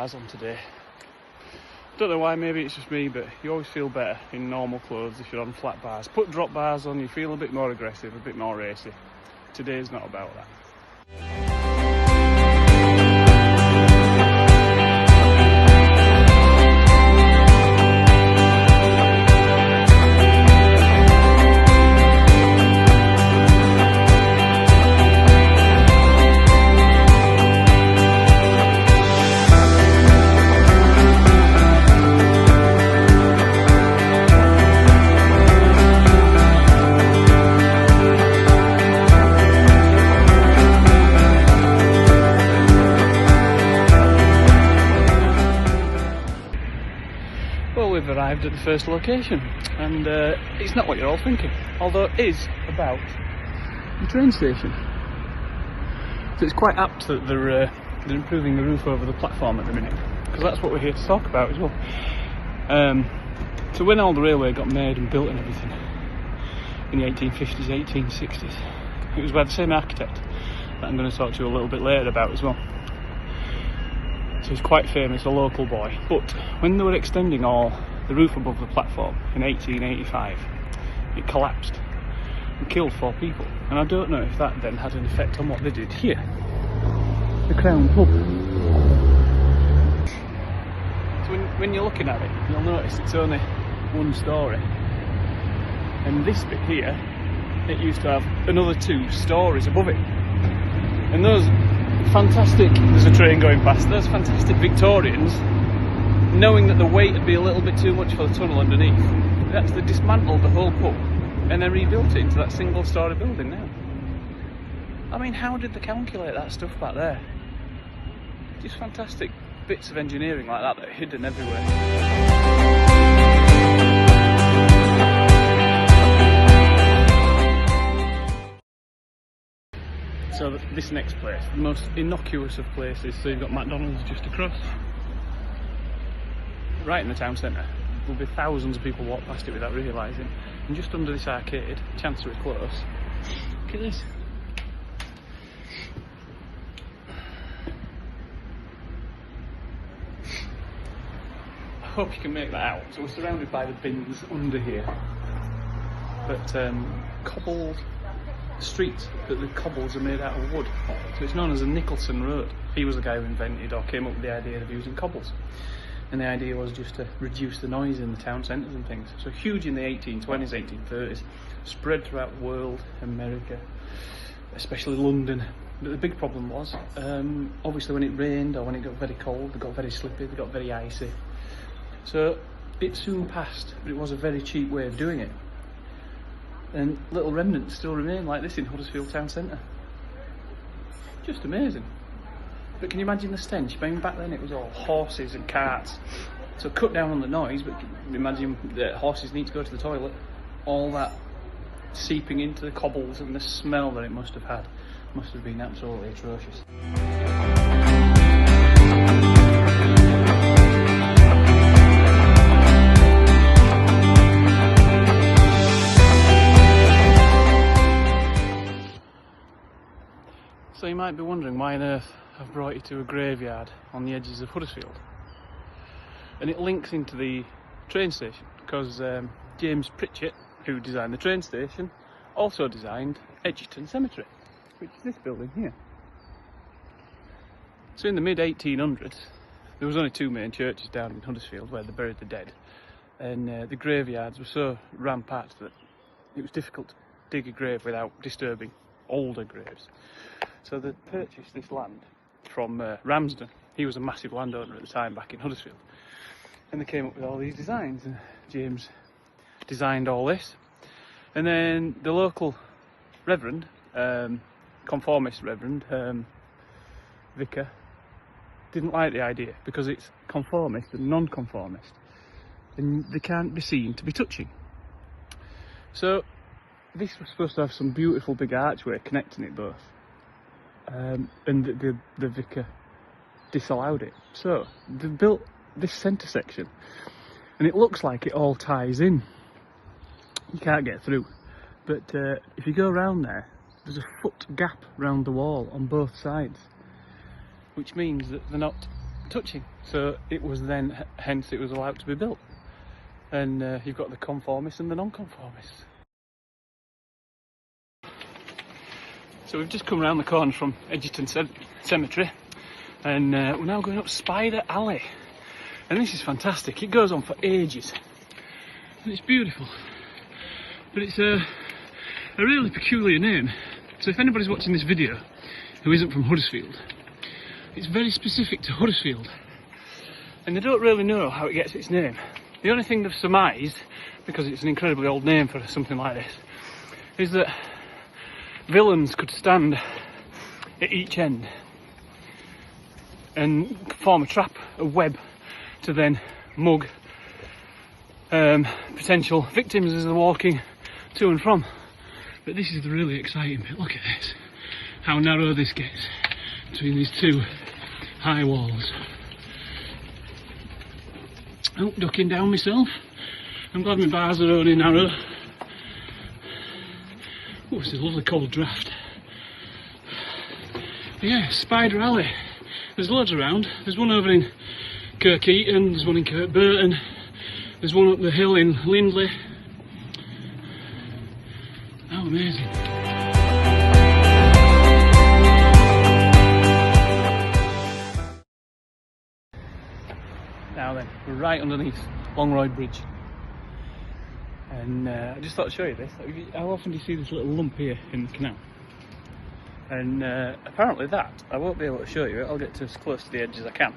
bars on today. Don't know why, maybe it's just me, but you always feel better in normal clothes if you're on flat bars. Put drop bars on, you feel a bit more aggressive, a bit more racy. Today's not about that. Well, we've arrived at the first location, and it's not what you're all thinking, although it is about the train station. So it's quite apt that they're improving the roof over the platform at the minute, because that's what we're here to talk about as well. So when all the railway got made and built and everything in the 1850s, 1860s, it was by the same architect that I'm going to talk to you a little bit later about as well. So he's quite famous, a local boy. But when they were extending all the roof above the platform in 1885, it collapsed and killed 4 people. And I don't know if that then had an effect on what they did here, the Crown Pub. So when you're looking at it, you'll notice it's only 1 storey. And this bit here, it used to have another 2 stories above it. And those fantastic, there's a train going past, those fantastic Victorians, knowing that the weight would be a little bit too much for the tunnel underneath, they actually dismantled the whole pub and then rebuilt it into that single storey building now. I mean, how did they calculate that stuff back there? Just fantastic bits of engineering like that are hidden everywhere. So this next place, the most innocuous of places, so you've got McDonald's just across. Right in the town centre. There'll be thousands of people walk past it without realising. And just under this arcade, Chancery Close, look at this. I hope you can make that out. So we're surrounded by the bins under here. But cobbled streets, that the cobbles are made out of wood. So it's known as a Nicholson Road. He was the guy who invented or came up with the idea of using cobbles. And the idea was just to reduce the noise in the town centres and things. So huge in the 1820s, 1830s, spread throughout the world, America, especially London. But the big problem was, obviously when it rained or when it got very cold, they got very slippy, they got very icy. So it soon passed, but it was a very cheap way of doing it. And little remnants still remain like this in Huddersfield town centre. Just amazing. But can you imagine the stench? I mean, back then it was all horses and carts. So cut down on the noise, but can you imagine that horses need to go to the toilet. All that seeping into the cobbles, and the smell that it must have had must have been absolutely atrocious. So you might be wondering why on earth I've brought you to a graveyard on the edges of Huddersfield. And it links into the train station, because James Pritchett, who designed the train station, also designed Edgerton Cemetery, which is this building here. So in the mid-1800s, there was only 2 main churches down in Huddersfield where they buried the dead. And the graveyards were so rampart that it was difficult to dig a grave without disturbing older graves. So they purchased this land from Ramsden. He was a massive landowner at the time back in Huddersfield. And they came up with all these designs, and James designed all this. And then the local reverend, conformist reverend, vicar, didn't like the idea because it's conformist and non-conformist. And they can't be seen to be touching. So this was supposed to have some beautiful big archway connecting it both. And the vicar disallowed it. So they built this centre section, and it looks like it all ties in. You can't get through, but if you go around there, there's a foot gap round the wall on both sides, which means that they're not touching. So it was then, hence it was allowed to be built. And you've got the conformists and the non-conformists. So we've just come around the corner from Edgerton Cemetery, and we're now going up Spider Alley. And this is fantastic. It goes on for ages. And it's beautiful. But it's a really peculiar name. So if anybody's watching this video who isn't from Huddersfield, it's very specific to Huddersfield. And they don't really know how it gets its name. The only thing they've surmised, because it's an incredibly old name for something like this, is that villains could stand at each end and form a trap, a web, to then mug potential victims as they're walking to and from. But this is the really exciting bit. Look at this, how narrow this gets between these two high walls. Oh, ducking down myself. I'm glad my bars are only narrow. Oh, it's a lovely cold draft. But yeah, Spider Alley. There's loads around. There's one over in Kirkheaton, there's one in Kirkburton, there's one up the hill in Lindley. How amazing. Now then, we're right underneath Longroyd Bridge. And I just thought I'd show you this. How often do you see this little lump here in the canal? And apparently that, I won't be able to show you it, I'll get to as close to the edge as I can.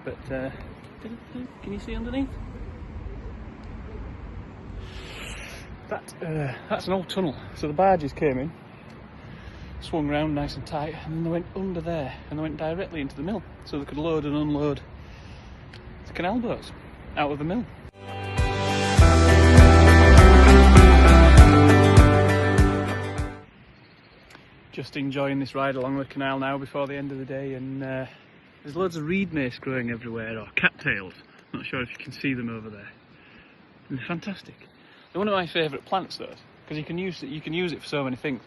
But can you see underneath? That's an old tunnel. So the barges came in, swung round nice and tight, and then they went under there and they went directly into the mill, so they could load and unload the canal boats out of the mill. Just enjoying this ride along the canal now before the end of the day, and there's loads of reed mace growing everywhere, or cattails. Not sure if you can see them over there. And they're fantastic. They're one of my favourite plants, though, because you can use it for so many things.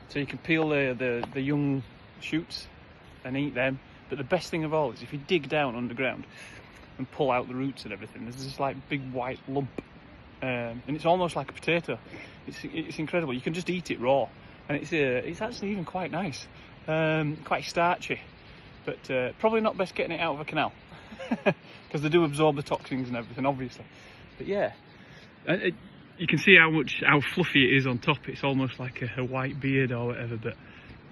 So you can peel the young shoots and eat them. But the best thing of all is if you dig down underground and pull out the roots and everything, there's this like big white lump, and it's almost like a potato. It's incredible. You can just eat it raw, and it's actually even quite nice, quite starchy. But probably not best getting it out of a canal, because they do absorb the toxins and everything, obviously. But yeah, you can see how fluffy it is on top. It's almost like a white beard or whatever. But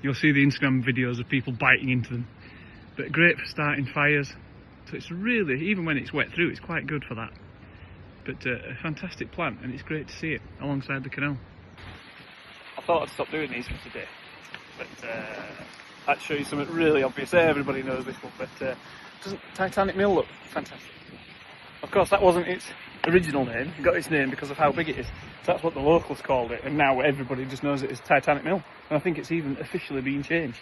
you'll see the Instagram videos of people biting into them. But great for starting fires. So it's really, even when it's wet through, it's quite good for that. But a fantastic plant, and it's great to see it alongside the canal. I thought I'd stop doing these for today, but I'd show you something really obvious. Everybody knows this one, but doesn't Titanic Mill look fantastic? Of course, that wasn't its original name. It got its name because of how big it is. So that's what the locals called it, and now everybody just knows it as Titanic Mill. And I think it's even officially been changed.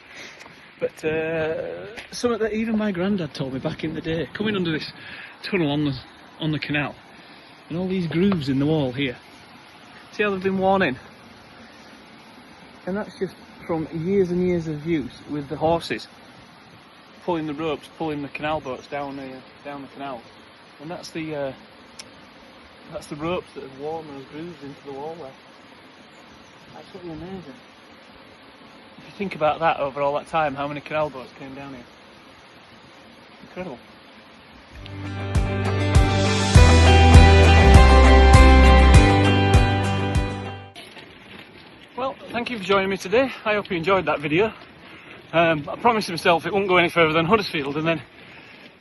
But something that even my granddad told me back in the day, coming under this tunnel on the canal, and all these grooves in the wall here. See how they've been worn in? And that's just from years and years of use with the horses pulling the ropes, pulling the canal boats down the canal, and that's the ropes that have worn those grooves into the wall there. Absolutely amazing. If you think about that over all that time, how many canal boats came down here? Incredible. Well, thank you for joining me today. I hope you enjoyed that video. I promised myself it wouldn't go any further than Huddersfield, and then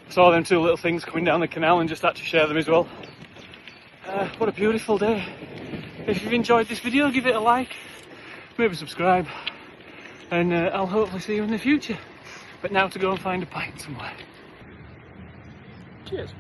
I saw them two little things coming down the canal and just had to share them as well. What a beautiful day. If you've enjoyed this video, give it a like, maybe subscribe, and I'll hopefully see you in the future. But now to go and find a pint somewhere. Cheers.